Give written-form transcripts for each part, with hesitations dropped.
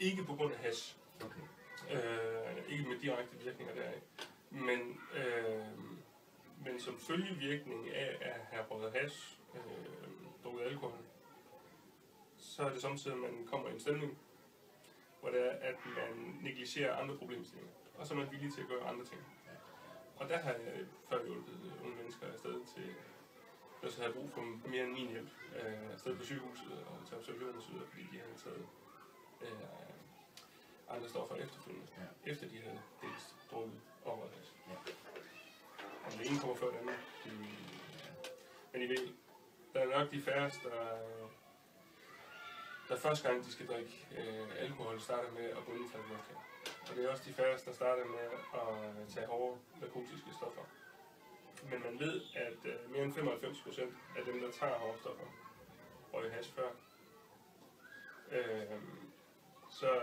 Ikke på grund af hash. Okay. Ikke med direkte virkninger deraf. Men som følgevirkning af at have røget hash, drukket alkohol, så er det samtidig, at man kommer i en stemning, hvor det er, at man negligerer andre problemstillinger, og så er man villig til at gøre andre ting. Og der har jeg før hjulpet unge mennesker afsted til, der så havde brug for mere end min hjælp, afsted på sygehuset og til observationssyder, fordi de havde taget andre stoffer efterfølgende, efter de havde dels drukket og røget hash. Om det ene kommer før det andet. Men I ved, der er nok de færreste, der første gang de skal drikke alkohol, starter med at bunde fra vodka. Og det er også de færreste, der starter med at tage hårde narkotiske stoffer. Men man ved, at mere end 95% af dem, der tager hårde stoffer, røg hash før. Så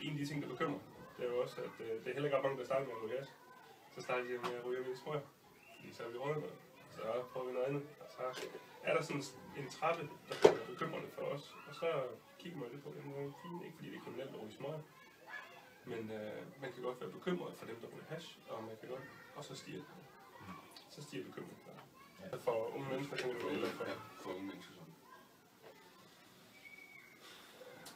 en af de ting, der bekymrer, det er jo også, at det er heller ikke ret mange, der starter med at ryge hash. Så starter de med at ryge lidt smøger, fordi så er vi røget noget. Så prøver vi noget andet. Og så er der sådan en trappe, der er bekymrende for os. Og så kigger man lidt på, at det er fint, ikke fordi det er kriminelt at ryge smøger. Men man kan godt være bekymret for dem, der ryger hash, og man kan godt, og så stiger bekymringen. Ja. For unge mennesker kan det være, eller for unge mennesker.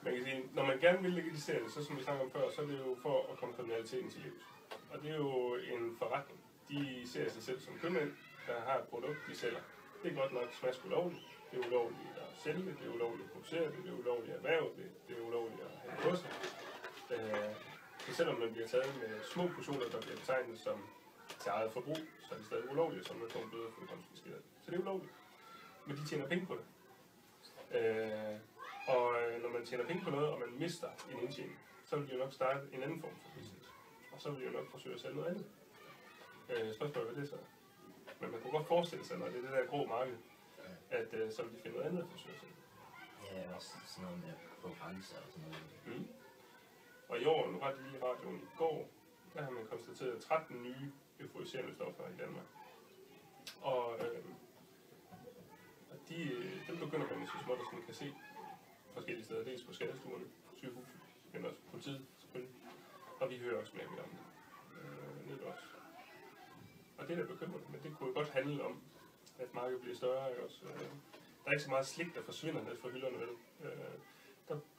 Man kan sige, når man gerne vil legalisere det, så som vi snakkede om før, så er det jo for at komme kriminaliteten til livs. Og det er jo en forretning. De ser sig selv som købmænd, der har et produkt, de sælger. Det er godt nok smask ulovligt. Det er ulovligt at sælge det, det er ulovligt at producere det, det er ulovligt at erhverve det, det er ulovligt at have det på sig. Så selvom man bliver taget med små portioner, der bliver betegnet som til eget forbrug, så er det stadig ulovligt, som man får en bøde for konfiskeret. Så det er ulovligt. Men de tjener penge på det. Og når man tjener penge på noget, og man mister en indtjening, så vil de jo nok starte en anden form for business. Og så vil de jo nok forsøge at sælge noget andet. Spørgsmålet er det så. Men man kunne godt forestille sig, når det er det der grå marked, at så vil de finde noget andet at forsøge at sælge. Ja, også sådan noget med konkurrencer og sådan noget. Og i år, nu har de lige radioen i går, der har man konstateret 13 nye euforiserende stoffer i Danmark. Og dem begynder man så småt, at man kan se forskellige steder, dels på skadestuerne, sygehuset, men også politiet selvfølgelig. Og vi hører også mere om det. Nede også. Og det er da bekymrende, men det kunne jo godt handle om, at markedet bliver større. Også. Der er ikke så meget slik, der forsvinder ned fra hylderne, vel?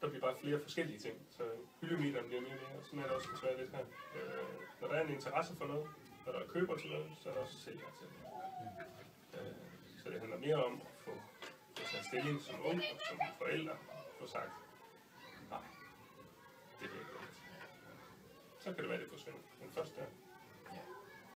Der bliver bare flere forskellige ting, så hyldemeteren bliver mere og mere, og sådan er det også desværre lidt her. Når der er en interesse for noget, når der er køber til noget, så er der også sælger til det. Så det handler mere om at få taget stilling som ung og som forældre, og få sagt, nej, det er ikke godt. Så kan det være, det forsvinder. Men først der.